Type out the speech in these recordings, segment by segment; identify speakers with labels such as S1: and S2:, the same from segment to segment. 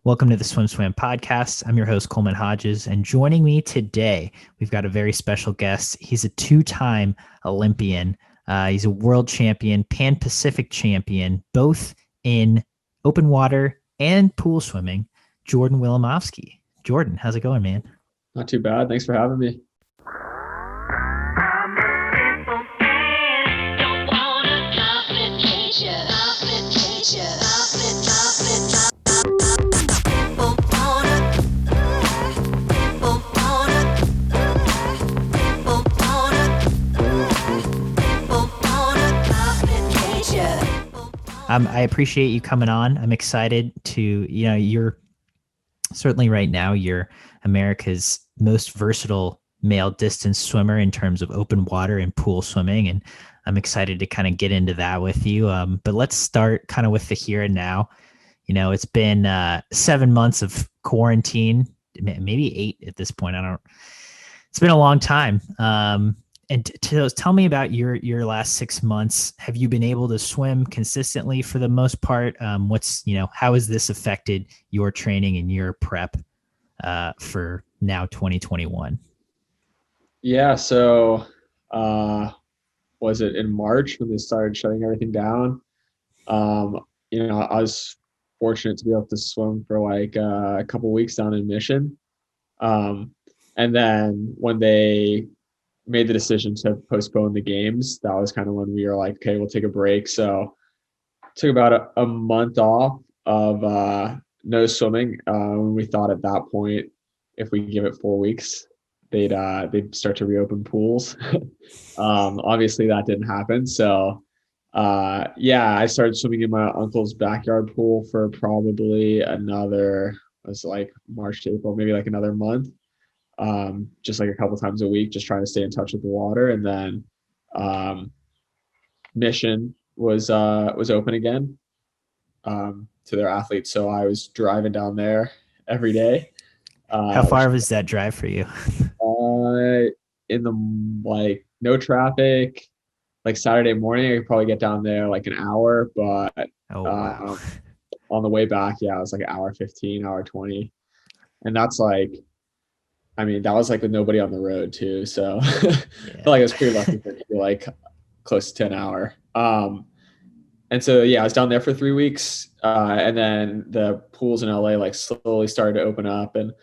S1: Welcome to the SwimSwam podcast. I'm your host, Coleman Hodges, and joining me today, we've got a very special guest. He's a two-time Olympian. He's a world champion, Pan-Pacific champion, both in open water and pool swimming, Jordan Wilimovsky. Jordan, how's it going, man?
S2: Not too bad. Thanks for having me.
S1: I appreciate you coming on. I'm excited to, you're certainly right now, you're America's most versatile male distance swimmer in terms of open water and pool swimming. And I'm excited to kind of get into that with you. But let's start kind of with the here and now. It's been 7 months of quarantine, maybe 8 at this point. It's been a long time. And tell me about your last 6 months. Have you been able to swim consistently for the most part? How has this affected your training and your prep for now 2021?
S2: Yeah. So was it in March when they started shutting everything down? I was fortunate to be able to swim for like a couple weeks down in Mission. And then when they made the decision to postpone the games, that was kind of when we were like, okay, we'll take a break. So took about a month off of no swimming. We thought at that point, if we give it 4 weeks, they'd start to reopen pools. Obviously that didn't happen. So I started swimming in my uncle's backyard pool for probably another, it was like March to April, maybe like another month. Just like a couple times a week, just trying to stay in touch with the water. And then Mission was open again to their athletes. So I was driving down there every day.
S1: How far was that drive for you?
S2: In the like no traffic, like Saturday morning, I could probably get down there like an hour, but
S1: wow.
S2: On the way back, it was like an hour 15, hour 20. And that's like, that was like with nobody on the road too. So I feel like I was pretty lucky for like close to an hour. And so, I was down there for 3 weeks. And then the pools in LA like slowly started to open up and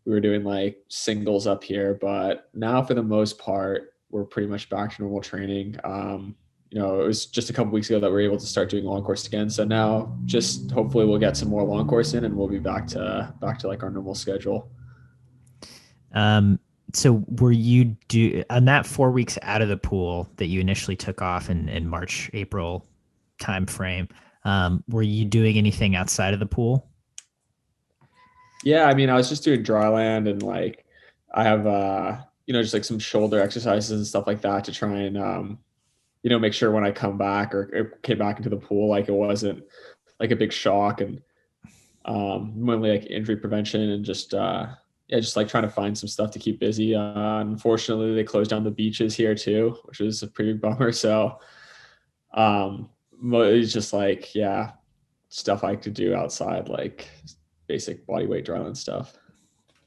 S2: we were doing like singles up here. But now for the most part, we're pretty much back to normal training. It was just a couple weeks ago that we were able to start doing long course again. So now just hopefully we'll get some more long course in and we'll be back to like our normal schedule.
S1: So were you on that 4 weeks out of the pool that you initially took off in March, April timeframe? Were you doing anything outside of the pool?
S2: Yeah. I was just doing dry land and like, I have, just like some shoulder exercises and stuff like that to try and, make sure when I come back or came back into the pool, like it wasn't like a big shock and, mainly like injury prevention and just like trying to find some stuff to keep busy. Unfortunately, they closed down the beaches here too, which was a pretty big bummer. So it's just like, stuff I could do outside, like basic body weight dryland stuff.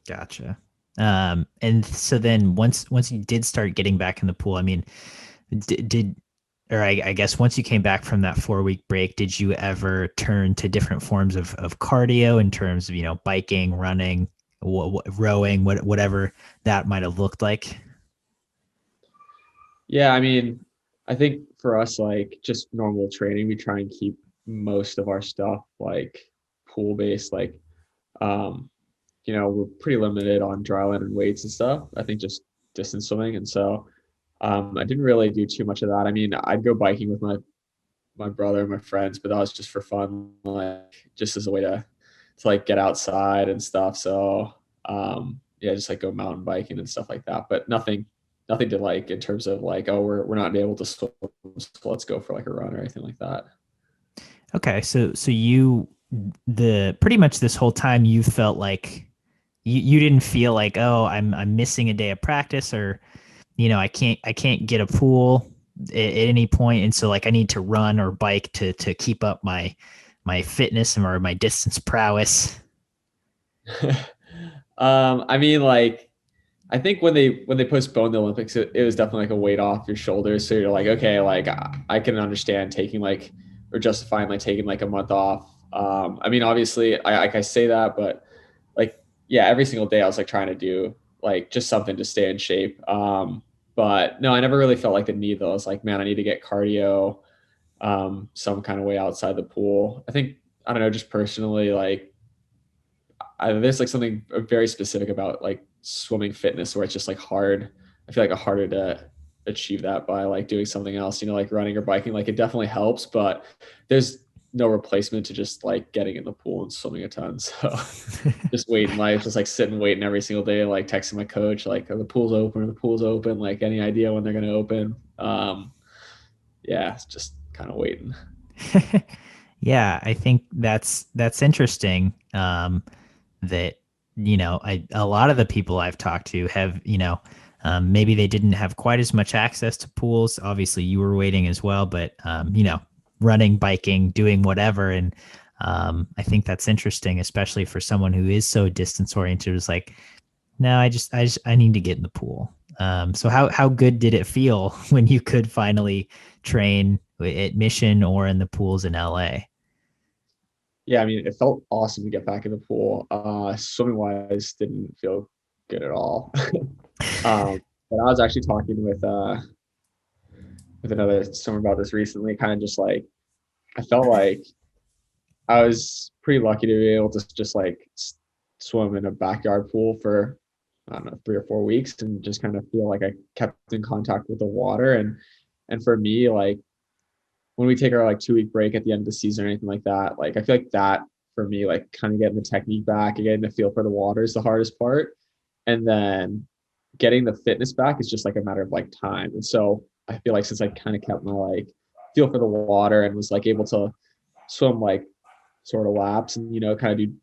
S1: Gotcha. And so then once you did start getting back in the pool, I guess once you came back from that 4 week break, did you ever turn to different forms of cardio in terms of, biking, running, rowing, whatever that might have looked like?
S2: Yeah. I think for us, like just normal training, we try and keep most of our stuff like pool based, like, we're pretty limited on dryland and weights and stuff. I think just distance swimming. And so, I didn't really do too much of that. I'd go biking with my brother and my friends, but that was just for fun, like just as a way to like get outside and stuff. So just like go mountain biking and stuff like that, but nothing to like in terms of like, oh, we're not able to swim, so let's go for like a run or anything like that.
S1: Okay. So you, pretty much this whole time you felt like you didn't feel like, oh, I'm missing a day of practice or, I can't get a pool at any point. And so like I need to run or bike to keep up my fitness or my distance prowess.
S2: I mean, like, I think when they postponed the Olympics, it was definitely like a weight off your shoulders. So you're like, okay, like I can understand taking like or justifying like taking like a month off. I mean, obviously, I say that, but like, yeah, every single day I was like trying to do like just something to stay in shape. But no, I never really felt like the need though. I was like, man, I need to get cardio some kind of way outside the pool. I think I don't know, just personally, like there's like something very specific about like swimming fitness where it's just like hard. I feel like it's harder to achieve that by like doing something else, like running or biking. Like it definitely helps, but there's no replacement to just like getting in the pool and swimming a ton. So just waiting life, just like sitting waiting every single day, like texting my coach, like the pool's open, or the pool's open, like any idea when they're gonna open. Yeah, it's just kind of waiting.
S1: Yeah, I think that's interesting. That a lot of the people I've talked to have maybe they didn't have quite as much access to pools. Obviously, you were waiting as well, but running, biking, doing whatever, and I think that's interesting, especially for someone who is so distance oriented. Is like, no, I need to get in the pool. So how good did it feel when you could finally train at Mission or in the pools in LA?
S2: Yeah, I mean, it felt awesome to get back in the pool. Swimming wise, didn't feel good at all. But I was actually talking with another swimmer about this recently. Kind of just like I felt like I was pretty lucky to be able to just like swim in a backyard pool for I don't know 3 or 4 weeks and just kind of feel like I kept in contact with the water and for me like when we take our like 2 week break at the end of the season or anything like that, like I feel like that for me, like kind of getting the technique back and getting the feel for the water is the hardest part. And then getting the fitness back is just like a matter of like time. And so I feel like since I kind of kept my like feel for the water and was like able to swim like sort of laps and kind of do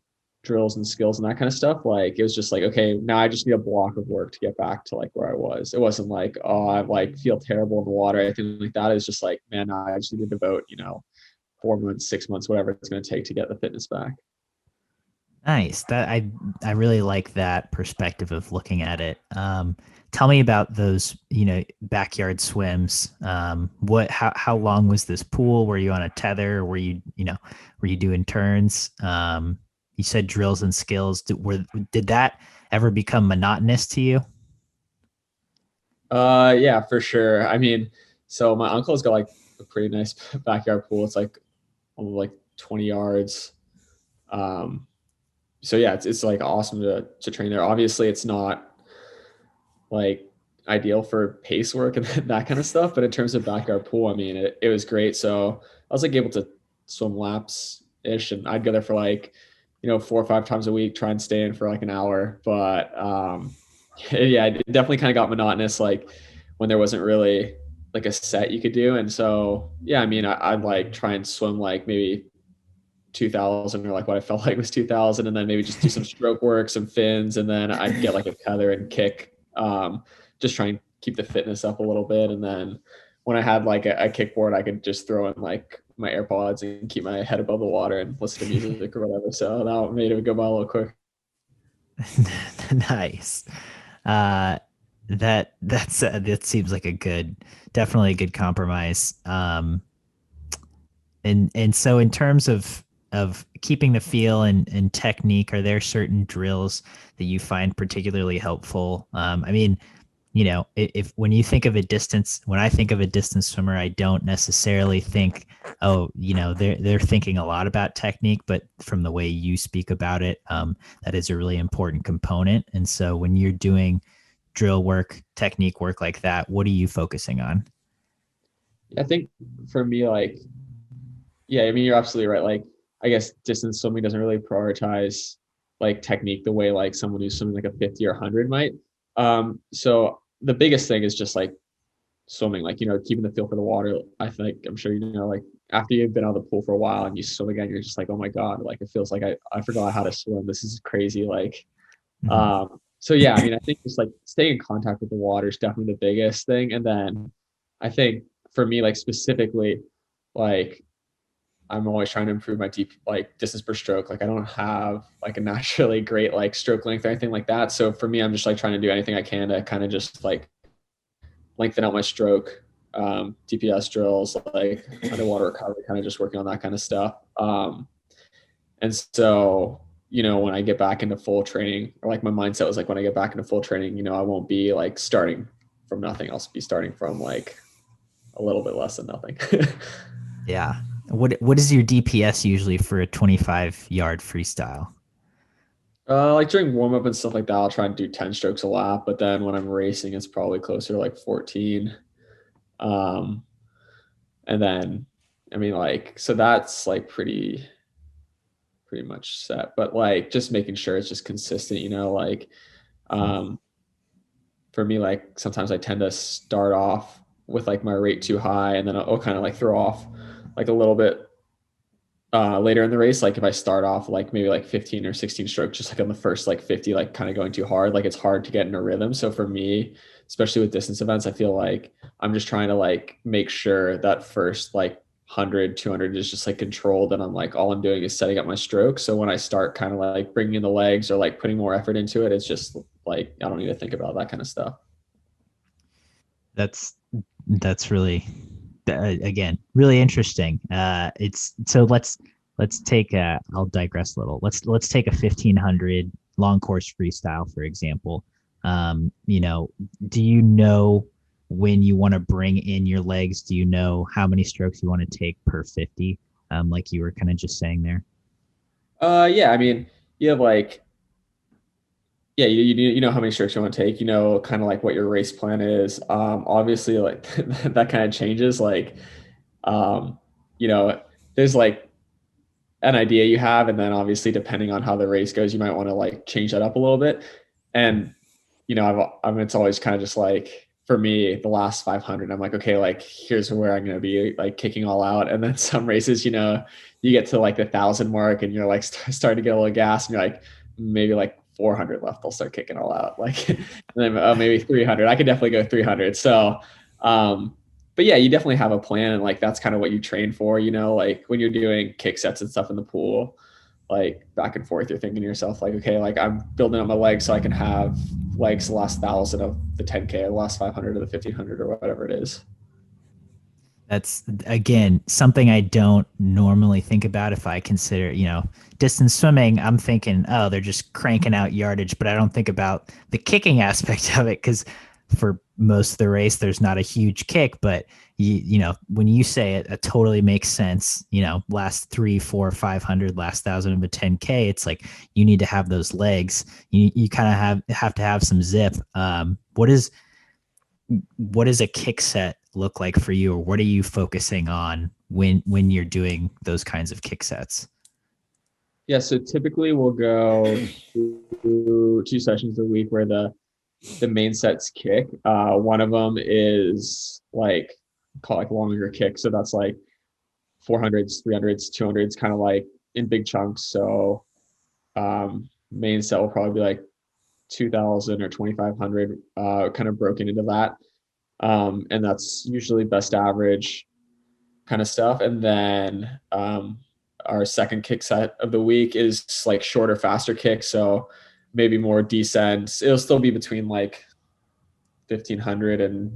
S2: drills and skills and that kind of stuff, like it was just like, okay, now I just need a block of work to get back to like where I was. It wasn't like, oh, I like feel terrible in the water, anything like that. It's just like, man, I just need to devote 4 months, 6 months, whatever it's going to take to get the fitness back.
S1: Nice. I really like that perspective of looking at it. Tell me about those, backyard swims. How long was this pool? Were you on a tether? Or were you doing turns? You said drills and skills. Did that ever become monotonous to you?
S2: Yeah, for sure. I mean, so my uncle's got like a pretty nice backyard pool. It's like almost like 20 yards. Um, so yeah, it's like awesome to train there. Obviously, it's not like ideal for pace work and that kind of stuff, but in terms of backyard pool, I mean, it was great. So I was like able to swim laps ish, and I'd go there for like 4 or 5 times a week, try and stay in for like an hour. But yeah, it definitely kind of got monotonous, like when there wasn't really like a set you could do. And so yeah, I mean, I'd like try and swim like maybe 2000 or like what I felt like was 2000 and then maybe just do some stroke work, some fins, and then I'd get like a tether and kick, just try and keep the fitness up a little bit. And then when I had like a kickboard, I could just throw in like my AirPods and keep my head above the water and listen to music or whatever. So that made it go by a little quick.
S1: Nice. Uh, that seems like definitely a good compromise. And so in terms of keeping the feel and technique, are there certain drills that you find particularly helpful? I mean, if when you think of when I think of a distance swimmer, I don't necessarily think, oh, they're thinking a lot about technique, but from the way you speak about it, that is a really important component. And so when you're doing drill work, technique work like that, what are you focusing on?
S2: I think for me, like, yeah, I mean, you're absolutely right. Like, I guess distance swimming doesn't really prioritize like technique the way like someone who's swimming like a 50 or 100 might. So the biggest thing is just like swimming, like, keeping the feel for the water. I think I'm sure like after you've been out of the pool for a while and you swim again, you're just like, oh my God, like it feels like I forgot how to swim. This is crazy. Like,
S1: Mhm.
S2: so yeah, I mean, I think just like staying in contact with the water is definitely the biggest thing. And then I think for me, like specifically, like I'm always trying to improve my deep like distance per stroke. Like I don't have like a naturally great like stroke length or anything like that. So for me, I'm just like trying to do anything I can to kind of just like lengthen out my stroke. DPS drills, like underwater recovery, kind of just working on that kind of stuff. And so, when I get back into full training, or like my mindset was like, when I get back into full training, I won't be like starting from nothing. I'll be starting from like a little bit less than nothing.
S1: Yeah. What is your DPS usually for a 25-yard freestyle?
S2: Like during warm up and stuff like that, I'll try and do 10 strokes a lap. But then when I'm racing, it's probably closer to like 14. Um, and then, I mean, like, so that's like pretty much set. But like, just making sure it's just consistent, like, um, for me, like sometimes I tend to start off with like my rate too high, and then I'll kind of like throw off like a little bit later in the race. Like if I start off like maybe like 15 or 16 strokes, just like on the first like 50, like kind of going too hard, like it's hard to get in a rhythm. So for me, especially with distance events, I feel like I'm just trying to like make sure that first like 100, 200 is just like controlled. And I'm like, all I'm doing is setting up my stroke. So when I start kind of like bringing in the legs or like putting more effort into it, it's just like, I don't need to think about that kind of stuff.
S1: That's really again really interesting. It's so let's take a I'll digress a little. Let's take a 1500 long course freestyle for example. Do you know when you want to bring in your legs? Do you know how many strokes you want to take per 50? Like you were kind of just saying there.
S2: Yeah, I mean, you have like, yeah, you know how many strokes you want to take, kind of like what your race plan is. Obviously like that kind of changes. Like, um, you know, there's like an idea you have, and then obviously depending on how the race goes, you might want to like change that up a little bit. And it's always kind of just like for me, the last 500, I'm like, okay, like here's where I'm going to be like kicking all out. And then some races, you get to like the 1,000 mark and you're like starting to get a little gas, and you're like, maybe like 400 left, I'll start kicking all out. Like, and then maybe 300. I could definitely go 300. So, but yeah, you definitely have a plan, and like that's kind of what you train for, like when you're doing kick sets and stuff in the pool, like back and forth, you're thinking to yourself, like, okay, like I'm building up my legs so I can have legs the last 1,000 of the 10K, or the last 500 of the 1,500, or whatever it is.
S1: That's again something I don't normally think about if I consider, distance swimming. I'm thinking, oh, they're just cranking out yardage, but I don't think about the kicking aspect of it because for most of the race, there's not a huge kick. But when you say it, it totally makes sense. Last 3, 4, 500, last 1,000 of a 10K, it's like you need to have those legs. You kind of have to have some zip. What does a kick set look like for you, or what are you focusing on when you're doing those kinds of kick sets?
S2: Yeah, so typically we'll go two sessions a week where the main sets kick. One of them is like call it like longer kick, so that's like 400s, 300s, 200s, kind of like in big chunks. So main set will probably be like 2,000 or 2,500, kind of broken into that. And that's usually best average kind of stuff. And then our second kick set of the week is like shorter, faster kicks. So maybe more descents. It'll still be between like 1,500 and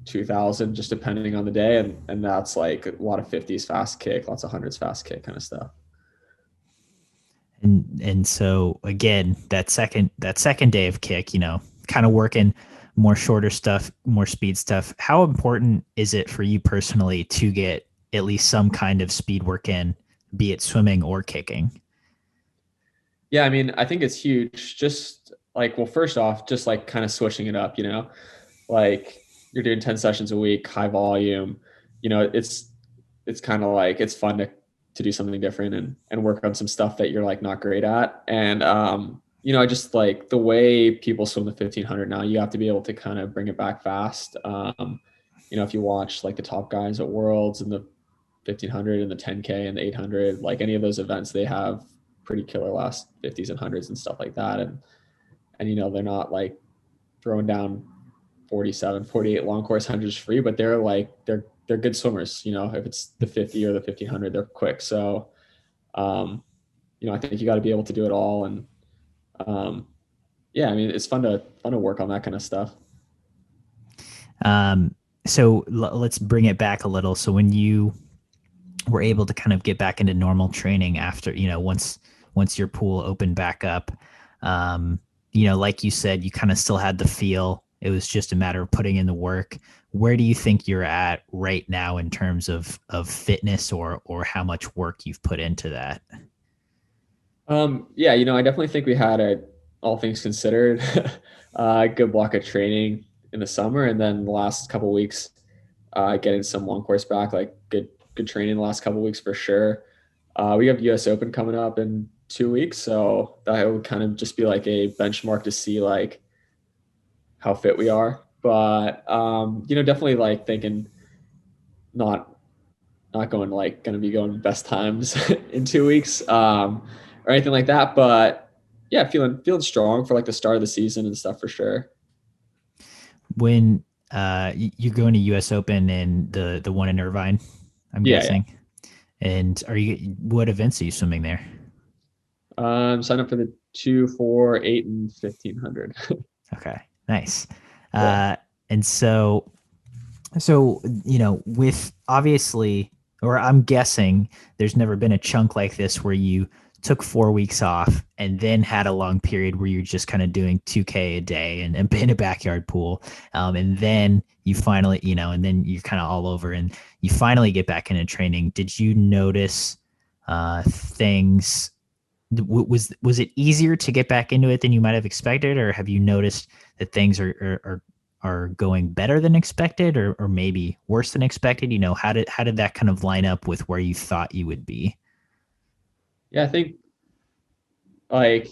S2: 2,000, just depending on the day. And that's like a lot of 50s fast kick, lots of hundreds fast kick kind of stuff.
S1: And so again, that second day of kick, kind of working more shorter stuff, more speed stuff. How important is it for you personally to get at least some kind of speed work in, be it swimming or kicking?
S2: Yeah, I mean, I think it's huge. Just like, well, first off, just like kind of switching it up, like you're doing 10 sessions a week, high volume, it's kind of like it's fun to do something different and work on some stuff that you're like not great at. And I just like the way people swim the 1,500 now, you have to be able to kind of bring it back fast. If you watch like the top guys at Worlds and the 1,500 and the 10K and the 800, like any of those events, they have pretty killer last 50s and hundreds and stuff like that. And they're not like throwing down 47, 48 long course hundreds free, but they're they're good swimmers. You know, if it's the 50 or the 1500, they're quick. So, um, you know, I think you got to be able to do it all. And um, yeah, I mean, it's fun to work on that kind of stuff.
S1: Um, so let's bring it back a little. So when you were able to kind of get back into normal training after, once your pool opened back up, um, like you said, you kind of still had the feel. It was just a matter of putting in the work. Where do you think you're at right now in terms of fitness or how much work you've put into that?
S2: Yeah, you know, I definitely think we had all things considered, a good block of training in the summer, and then the last couple weeks, getting some long course back, like good training the last couple weeks for sure. We have U.S. Open coming up in 2 weeks, so that would kind of just be like a benchmark to see like how fit we are. But you know, definitely like thinking not not going like going to be going best times in 2 weeks or anything like that. But yeah, feeling strong for like the start of the season and stuff for sure.
S1: When you're going to U.S. Open and the one in Irvine, I'm
S2: Yeah, yeah.
S1: guessing. And what events are you swimming there?
S2: Sign up for the 2, 4, 8, and 1500.
S1: Okay, nice.
S2: Yeah.
S1: Uh, and so with obviously, or I'm guessing there's never been a chunk like this where you took 4 weeks off and then had a long period where you're just kind of doing 2K a day and in a backyard pool. And then you finally, and then you're kind of all over and you finally get back into training. Did you notice things? Was it easier to get back into it than you might have expected, or have you noticed that things are going better than expected, or maybe worse than expected? How did that kind of line up with where you thought you would be?
S2: Yeah, I think like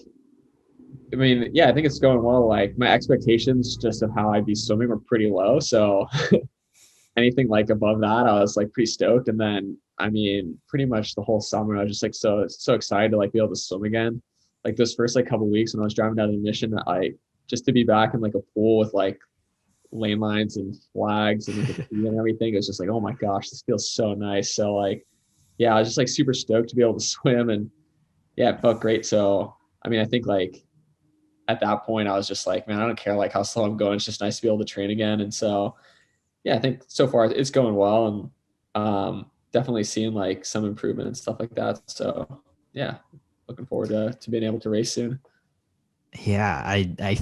S2: I mean, yeah, I think it's going well. Like my expectations just of how I'd be swimming were pretty low. So anything like above that, I was like pretty stoked. And then I mean, pretty much the whole summer, I was just like so excited to like be able to swim again. Like those first like couple weeks when I was driving down the mission, I just to be back in like a pool with like lane lines and flags and like a tree and everything, it was just like, oh my gosh, this feels so nice. So like, yeah, I was just like super stoked to be able to swim and yeah, it felt great. So I mean, I think like at that point I was just like, man, I don't care like how slow I'm going. It's just nice to be able to train again. And so yeah, I think so far it's going well and definitely seeing like some improvement and stuff like that. So yeah, looking forward to being able to race soon.
S1: Yeah, I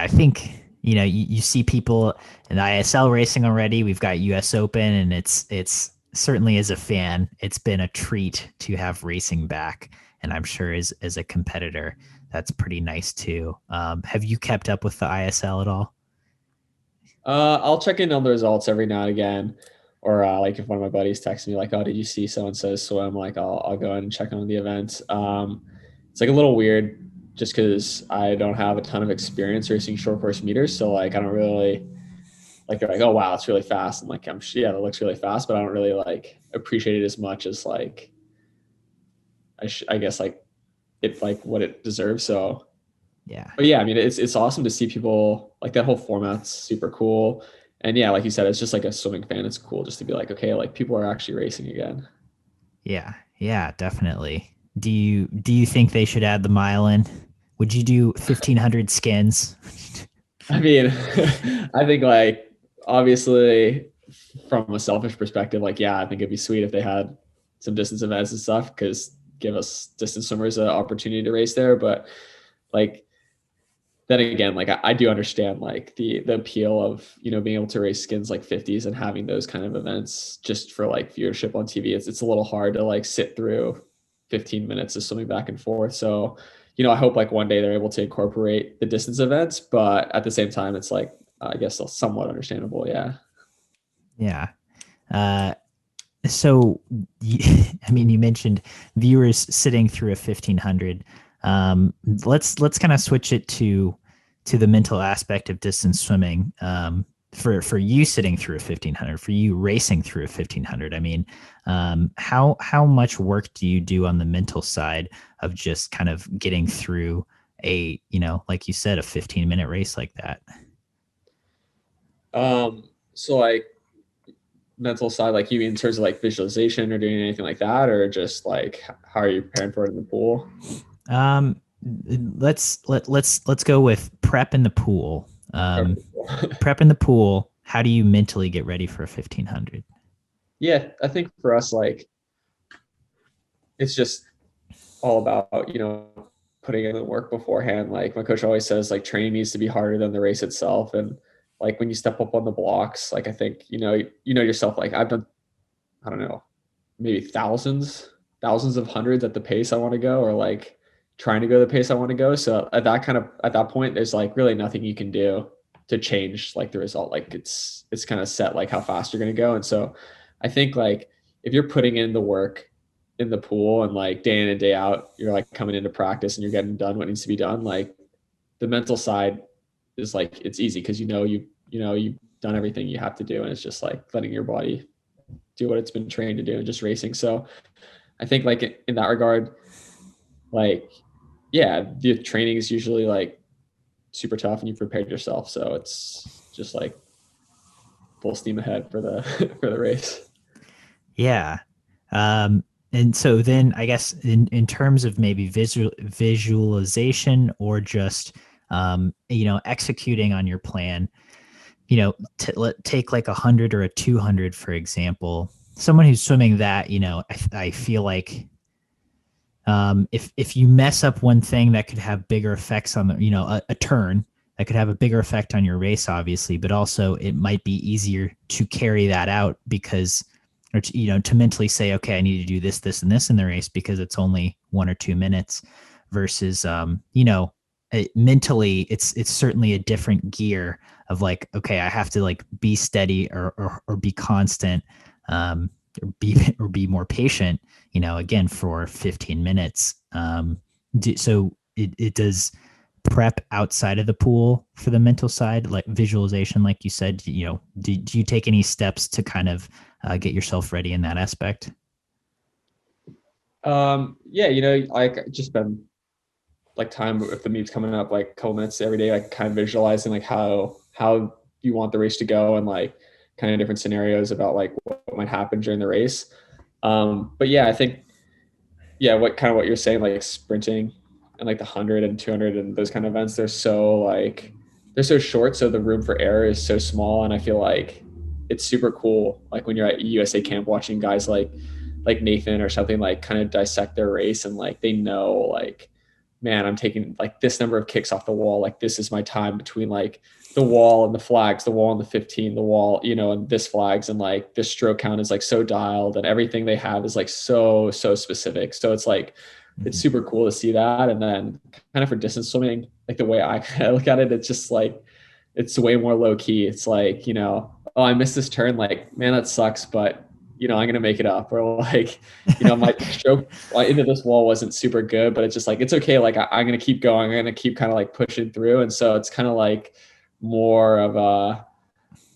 S1: think you see people in ISL racing already. We've got U.S. Open, and it's certainly as a fan, it's been a treat to have racing back, and I'm sure as a competitor, that's pretty nice too. Have you kept up with the ISL at all?
S2: I'll check in on the results every now and again, or like if one of my buddies texts me like, "Oh, did you see so and so swim?" Like I'll go in and check on the event. It's like a little weird just because I don't have a ton of experience racing short course meters, so like I don't really like they're like, "Oh wow, it's really fast." I'm like, yeah, that looks really fast," but I don't really like appreciate it as much as like I guess like it like what it deserves. So
S1: Yeah.
S2: but yeah, I mean, it's awesome to see people like that whole format's super cool. And yeah, like you said, it's just like a swimming fan. It's cool just to be like, okay, like people are actually racing again.
S1: Yeah, yeah, definitely. Do you think they should add the mile in? Would you do 1,500 skins?
S2: I mean, I think like obviously from a selfish perspective, like yeah, I think it'd be sweet if they had some distance events and stuff because give us distance swimmers an opportunity to race there. But like then again, like I do understand like the appeal of being able to race skins like 50s and having those kind of events just for like viewership on TV. It's a little hard to like sit through 15 minutes of swimming back and forth. So, I hope like one day they're able to incorporate the distance events, but at the same time, it's like I guess somewhat understandable. Yeah.
S1: Yeah. Uh, so, I mean, you mentioned viewers sitting through a 1,500. Let's kind of switch it to the mental aspect of distance swimming. For you sitting through a 1,500, for you racing through a 1,500. I mean, how much work do you do on the mental side of just kind of getting through like you said, a 15-minute race like that?
S2: So like mental side, like you mean in terms of like visualization or doing anything like that, or just like how are you preparing for it in the pool?
S1: Um, let's go with prep in the pool. Prep in the pool. How do you mentally get ready for a 1500?
S2: Yeah, I think for us, like it's just all about, putting in the work beforehand. Like my coach always says, like training needs to be harder than the race itself. And like when you step up on the blocks, like I think, yourself, like I've done, I don't know, maybe thousands of hundreds at the pace I want to go, or like trying to go the pace I want to go. So at that point, there's like really nothing you can do to change like the result. Like it's kind of set like how fast you're going to go. And so I think like if you're putting in the work in the pool and like day in and day out, you're like coming into practice and you're getting done what needs to be done. Like the mental side is like, it's easy because you've done everything you have to do. And it's just like letting your body do what it's been trained to do and just racing. So I think like in that regard, like, yeah, the training is usually like super tough and you prepared yourself. So it's just like full steam ahead for the for the race.
S1: Yeah. And so then I guess in terms of maybe visualization or just executing on your plan, take like 100 or a 200 for example. Someone who's swimming that, I feel like if you mess up one thing that could have bigger effects on the a turn that could have a bigger effect on your race obviously, but also it might be easier to carry that out because or to, to mentally say okay, I need to do this and this in the race because it's only 1 or 2 minutes versus mentally it's certainly a different gear of like okay, I have to like be steady or be constant, or be more patient, again for 15 minutes. So it does prep outside of the pool for the mental side, like visualization, like you said, do you take any steps to kind of get yourself ready in that aspect?
S2: Yeah, like just spend like time if the meet's coming up, like a couple minutes every day, like kind of visualizing like how you want the race to go and like kind of different scenarios about like what might happen during the race. But yeah, I think yeah, what you're saying, like sprinting and like the 100 and 200 and those kind of events, they're so short, so the room for error is so small, and I feel like it's super cool. Like when you're at USA camp, watching guys like Nathan or something like kind of dissect their race and like they know like, man, I'm taking like this number of kicks off the wall. Like this is my time between like the wall and the flags, the wall and the 15, the wall, and this flags and like this stroke count is like so dialed and everything they have is like so specific. So it's like it's
S1: Mhm.
S2: super cool to see that. And then kind of for distance swimming, like the way I kind of look at it, it's just like it's way more low key. It's like, oh, I missed this turn, like, man, that sucks, but I'm gonna make it up. Or like, my stroke into this wall wasn't super good, but it's just like it's okay. Like I'm gonna keep going. I'm gonna keep kind of like pushing through. And so it's kind of like more of a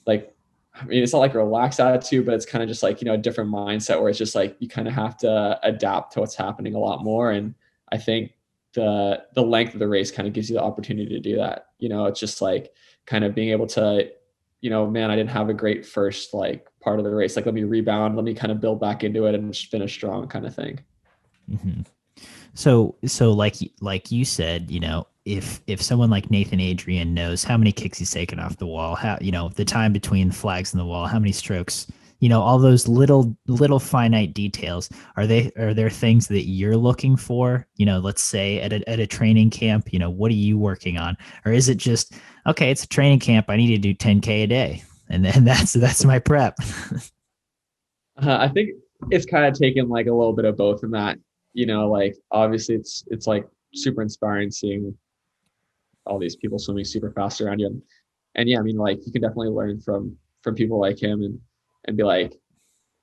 S2: like I mean, it's not like a relaxed attitude, but it's kind of just like, a different mindset where it's just like you kind of have to adapt to what's happening a lot more. And I think the length of the race kind of gives you the opportunity to do that. It's just like kind of being able to, man, I didn't have a great first like part of the race. Like let me rebound, let me kind of build back into it and finish strong kind of thing.
S1: Mhm. So like you said, if someone like Nathan Adrian knows how many kicks he's taken off the wall, how the time between flags and the wall, how many strokes, all those little finite details, are there things that you're looking for? Let's say at a training camp, what are you working on? Or is it just okay, it's a training camp, I need to do 10K a day. And then that's my prep.
S2: I think it's kind of taken like a little bit of both in that, like obviously it's like super inspiring seeing all these people swimming super fast around you. And yeah, I mean, like you can definitely learn from people like him and be like,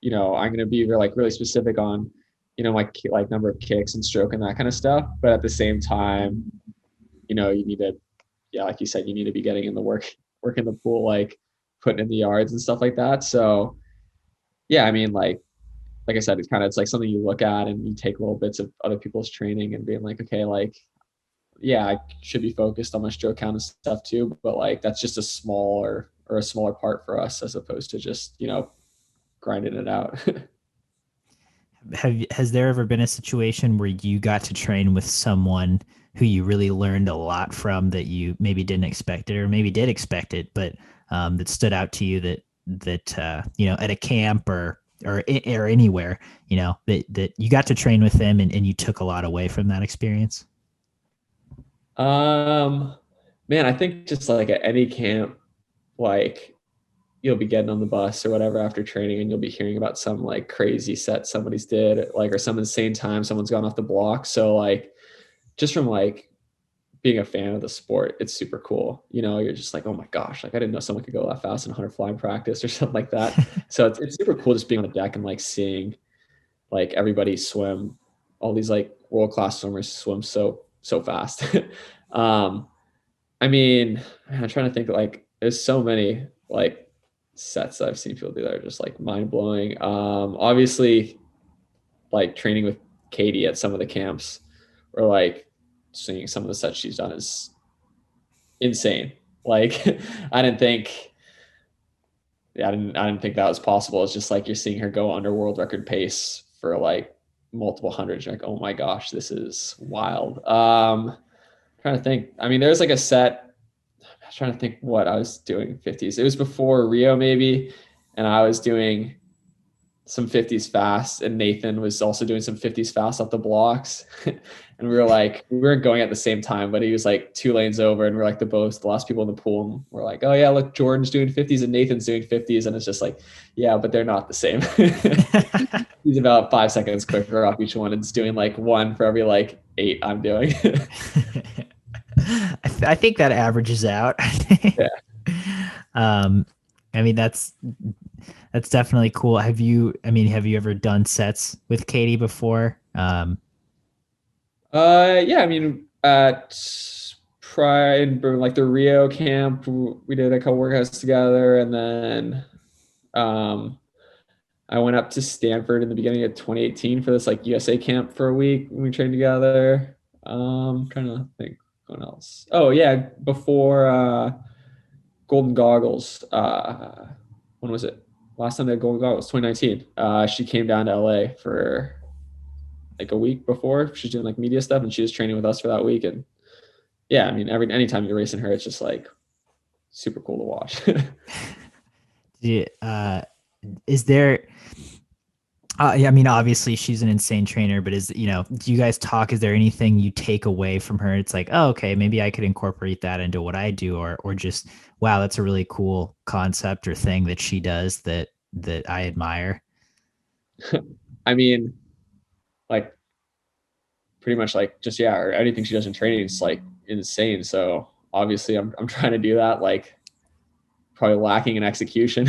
S2: I'm gonna be like really specific on, my like number of kicks and stroke and that kind of stuff. But at the same time, you need to, yeah, like you said, you need to be getting in the work in the pool, like putting in the yards and stuff like that. So yeah, I mean, like I said, it's like something you look at and you take little bits of other people's training and being like, okay, like yeah, I should be focused on my stroke count and stuff too, but like that's just a smaller part for us as opposed to just, grinding it out.
S1: Has there ever been a situation where you got to train with someone who you really learned a lot from that you maybe didn't expect it or maybe did expect it, but that stood out to you that you know, at a camp or anywhere, you know, that you got to train with them and you took a lot away from that experience?
S2: Um, Man, I think just like at any camp, like you'll be getting on the bus or whatever after training and you'll be hearing about some like crazy set somebody's did, like, or some insane time someone's gone off the block. So like just from like being a fan of the sport, it's super cool. You know, you're just like, oh my gosh, like I didn't know someone could go that fast in 100 flying practice or something like that. So it's super cool just being on the deck and like seeing like everybody swim, all these like world class swimmers swim so fast. um, I mean, I'm trying to think, like there's so many like sets that I've seen people do that are just like mind blowing. Obviously, like training with Katie at some of the camps, or like seeing some of the sets she's done is insane. Like I didn't think, yeah, I didn't think that was possible. It's just like you're seeing her go under world record pace for like multiple hundreds. You're like, oh my gosh, this is wild. Trying to think. I mean, there's like a set. I was trying to think what I was doing 50s. It was before Rio maybe, and I was doing some 50s fast, and Nathan was also doing some 50s fast off the blocks. And we were like, we weren't going at the same time, but he was like 2 lanes over, and we're like the last people in the pool. And we're like, oh yeah, look, Jordan's doing 50s and Nathan's doing 50s, and it's just like, yeah, but they're not the same. He's about 5 seconds quicker off each one. And it's doing like one for every like 8 I'm doing.
S1: I think that averages out.
S2: Yeah.
S1: um, I mean, that's definitely cool. Have you ever done sets with Katie before?
S2: Yeah, I mean, at Pride, like the Rio camp, we did a couple workouts together, and then um, I went up to Stanford in the beginning of 2018 for this like USA camp for a week. We trained together. Trying to think what else. Oh yeah, before Golden Goggles. When was it? Last time they had Golden Goggles, 2019. She came down to LA for like a week before. She's doing like media stuff, and she was training with us for that week. And yeah, I mean, anytime you're racing her, it's just like super cool to watch.
S1: Yeah, is there? Yeah, I mean, obviously she's an insane trainer, but do you guys talk? Is there anything you take away from her? It's like, oh, okay, maybe I could incorporate that into what I do, or just, wow, that's a really cool concept or thing that she does that I admire.
S2: I mean, like pretty much like just, yeah, or anything she does in training is like insane. So obviously I'm trying to do that, like probably lacking in execution.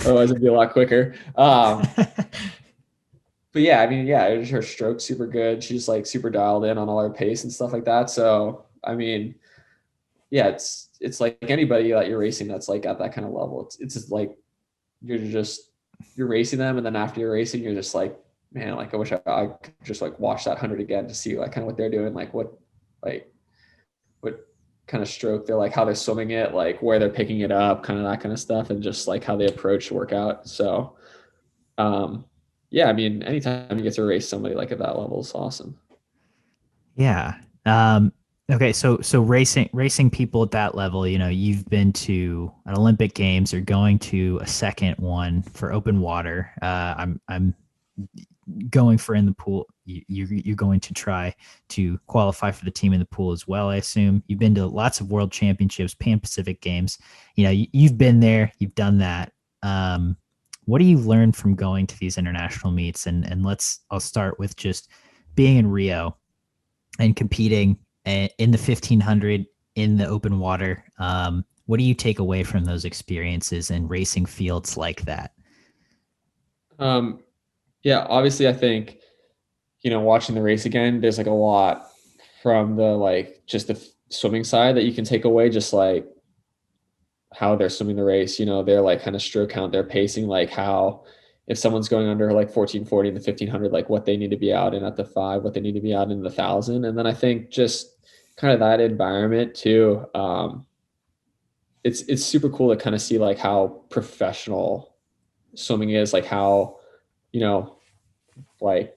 S2: Otherwise it'd be a lot quicker. But yeah, I mean, yeah, her stroke's super good. She's like super dialed in on all her pace and stuff like that. So I mean, yeah, it's like anybody that you're racing that's like at that kind of level. It's just like you're racing them, and then after you're racing, you're just like, man, like I wish I could just like watch that 100 again to see like kind of what they're doing, like what kind of stroke they're like, how they're swimming it, like where they're picking it up, kind of that kind of stuff, and just like how they approach workout. So yeah, I mean, anytime you get to race somebody like at that level is awesome.
S1: Yeah. Okay. So racing people at that level, you've been to an Olympic Games or going to a second one for open water. I'm going for in the pool. You're going to try to qualify for the team in the pool as well. I assume you've been to lots of world championships, Pan Pacific Games. You've been there, you've done that. What do you learn from going to these international meets? And I'll start with just being in Rio and competing in the 1500 in the open water. What do you take away from those experiences in racing fields like that?
S2: Um, yeah, obviously I think, watching the race again, there's like a lot from the like just the swimming side that you can take away, just like how they're swimming the race, they're like kind of stroke count, their pacing, like how if someone's going under like 1440 in the 1500, like what they need to be out in at the 5, what they need to be out in the 1000. And then I think just kind of that environment too. It's super cool to kind of see like how professional swimming is, like how, you know, like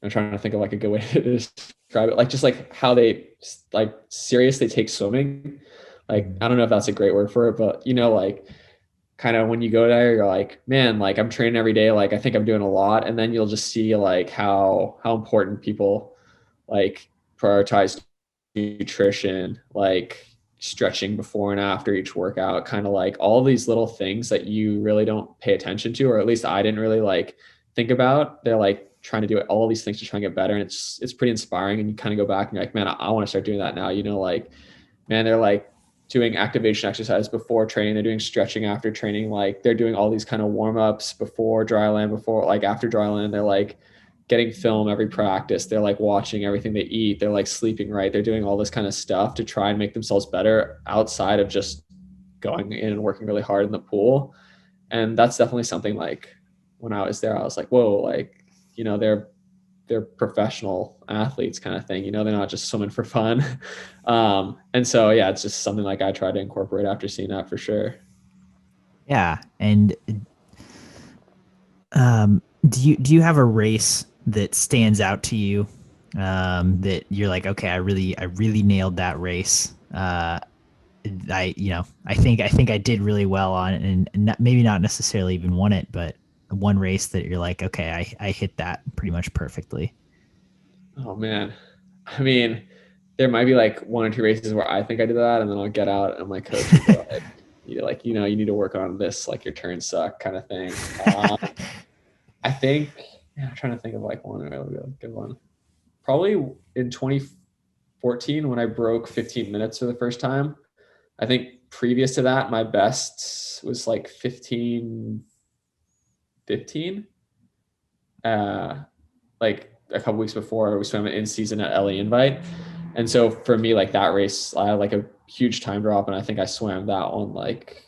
S2: I'm trying to think of like a good way to describe it. Like just like how they like serious they take swimming. Like I don't know if that's a great word for it, but you know, like kind of when you go there, you're like, man, like I'm training every day. Like I think I'm doing a lot, and then you'll just see like how important people like prioritize nutrition, like stretching before and after each workout, kind of like all these little things that you really don't pay attention to, or at least I didn't really like think about. They're like trying to do all these things to try and get better. And it's pretty inspiring. And you kind of go back and you're like, man, I want to start doing that now. You know, like, man, they're like doing activation exercise before training. They're doing stretching after training. Like they're doing all these kind of warm-ups before dry land, before like after dry land. They're like getting film every practice. They're like watching everything they eat. They're like sleeping right. They're doing all this kind of stuff to try and make themselves better outside of just going in and working really hard in the pool. And that's definitely something like when I was there, I was like, whoa, like, you know, they're professional athletes kind of thing. You know, they're not just swimming for fun. And so, yeah, it's just something like I try to incorporate after seeing that for sure.
S1: Yeah. And do you have a race that stands out to you, that you're like, okay, I really nailed that race. I think I did really well on it, and maybe not necessarily even won it, but one race that you're like, okay, I hit that pretty much perfectly.
S2: Oh man. I mean, there might be like one or two races where I think I did that, and then I'll get out and my coach will be like, you need to work on this, like your turns suck kind of thing. I think, yeah, I'm trying to think of like one really good one. Probably in 2014 when I broke 15 minutes for the first time. I think previous to that, my best was like 15:15. Uh, like a couple weeks before we swam an in season at LA Invite. And so for me, like that race, I had like a huge time drop, and I think I swam that one like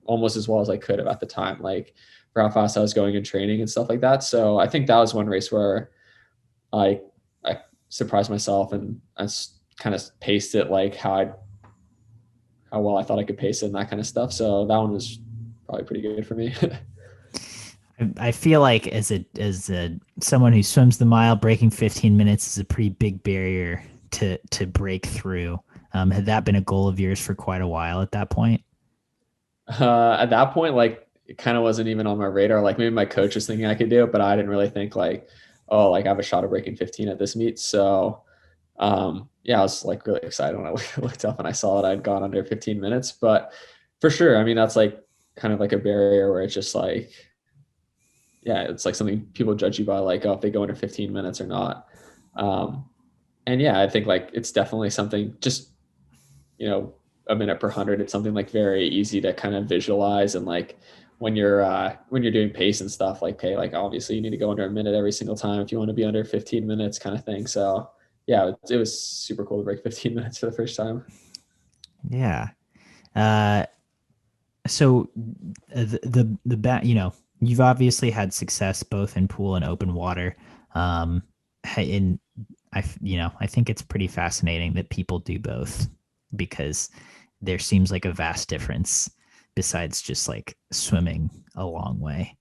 S2: almost as well as I could have at the time, like for how fast I was going in training and stuff like that. So I think that was one race where I surprised myself, and I kind of paced it like how well I thought I could pace it and that kind of stuff. So that one was probably pretty good for me.
S1: I feel like as a someone who swims the mile, breaking 15 minutes is a pretty big barrier to break through. Had that been a goal of yours for quite a while at that point?
S2: At that point, like it kind of wasn't even on my radar. Like maybe my coach was thinking I could do it, but I didn't really think like, oh, like I have a shot of breaking 15 at this meet. So yeah, I was like really excited when I looked up and I saw that I'd gone under 15 minutes. But for sure, I mean that's like kind of like a barrier where it's just like, yeah, it's like something people judge you by, like, oh, if they go under 15 minutes or not. Um, and yeah, I think like it's definitely something just, you know, a minute per 100. It's something like very easy to kind of visualize. And like when you're doing pace and stuff, like, okay, like obviously you need to go under a minute every single time if you want to be under 15 minutes kind of thing. So yeah, it was super cool to break 15 minutes for the first time.
S1: Yeah. Uh, so you've obviously had success both in pool and open water. Um, in I think it's pretty fascinating that people do both, because there seems like a vast difference besides just like swimming a long way.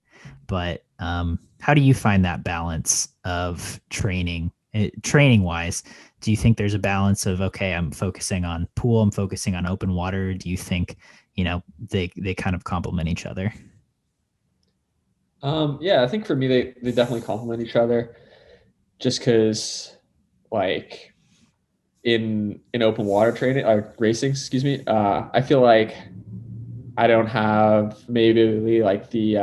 S1: But how do you find that balance of training wise? Do you think there's a balance of, okay, I'm focusing on pool, I'm focusing on open water? Do you think, they kind of complement each other?
S2: Yeah, I think for me, they definitely complement each other just because like in open water training or racing, excuse me, I feel like I don't have maybe like the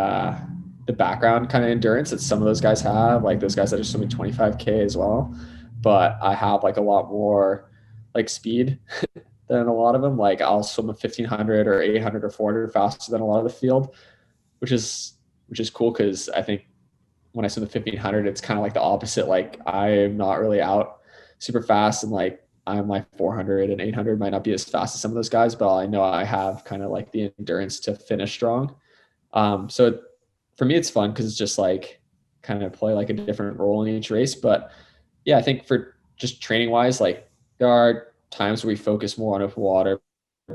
S2: background kind of endurance that some of those guys have, like those guys that are swimming 25K as well. But I have like a lot more like speed than a lot of them. Like I'll swim a 1500 or 800 or 400 faster than a lot of the field, which is cool because I think when I swim the 1500, it's kind of like the opposite. Like I'm not really out super fast, and like I'm my 400 and 800 might not be as fast as some of those guys, but I know I have kind of like the endurance to finish strong. So for me, it's fun because it's just like kind of play like a different role in each race. But yeah, I think for just training wise, like there are times where we focus more on open water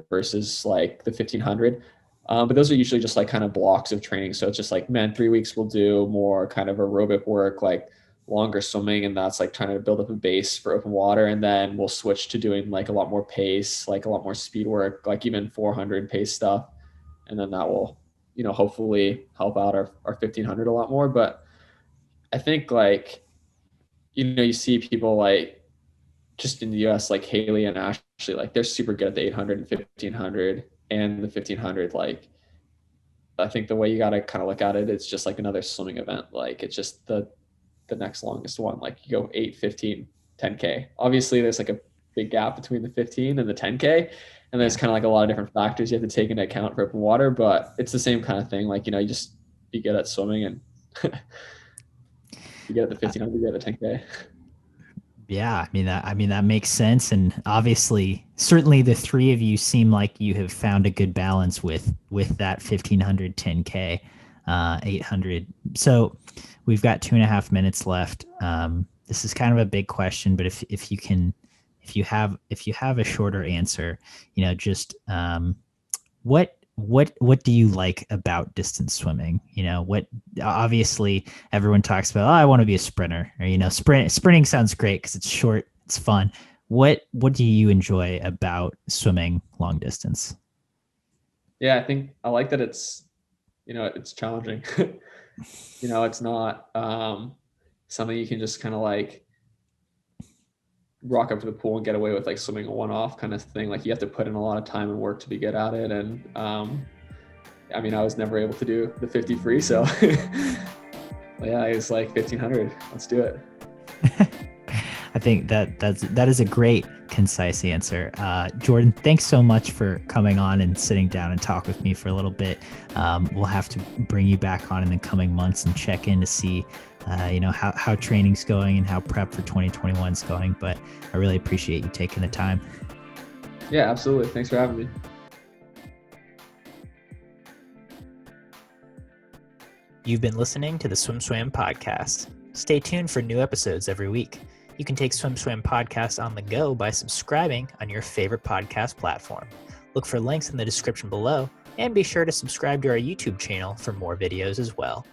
S2: versus like the 1500. But those are usually just like kind of blocks of training. So it's just like, man, 3 weeks we'll do more kind of aerobic work, like longer swimming. And that's like trying to build up a base for open water. And then we'll switch to doing like a lot more pace, like a lot more speed work, like even 400 pace stuff. And then that will, hopefully help out our 1500 a lot more. But I think like, you see people like just in the US, like Haley and Ashley, like they're super good at the 800 and 1500 and the 1500. Like, I think the way you got to kind of look at it, it's just like another swimming event. Like it's just the next longest one. Like you go 8, 15, 10K. Obviously there's like a big gap between the 15 and the 10K. And there's kind of like a lot of different factors you have to take into account for open water, but it's the same kind of thing. Like, you just be good at swimming and you get at the 1500, you get at the 10K.
S1: Yeah, that makes sense, and obviously, certainly, the three of you seem like you have found a good balance with that 1500, 10K, 800. So, we've got 2.5 minutes left. This is kind of a big question, but if you have a shorter answer, just what do you like about distance swimming? What obviously everyone talks about, I want to be a sprinter, or sprinting sounds great because it's short, it's fun. What do you enjoy about swimming long distance?
S2: Yeah, I think I like that it's it's challenging. It's not something you can just kind of like rock up to the pool and get away with, like swimming a one-off kind of thing. Like you have to put in a lot of time and work to be good at it. And I was never able to do the 50 free, so yeah, it was like 1500. Let's do it.
S1: I think that is a great concise answer. Jordan, thanks so much for coming on and sitting down and talk with me for a little bit. We'll have to bring you back on in the coming months and check in to see how training's going and how prep for 2021 is going. But I really appreciate you taking the time.
S2: Yeah, absolutely. Thanks for having me.
S1: You've been listening to the SwimSwam podcast. Stay tuned for new episodes every week. You can take SwimSwam podcast on the go by subscribing on your favorite podcast platform. Look for links in the description below, and be sure to subscribe to our YouTube channel for more videos as well.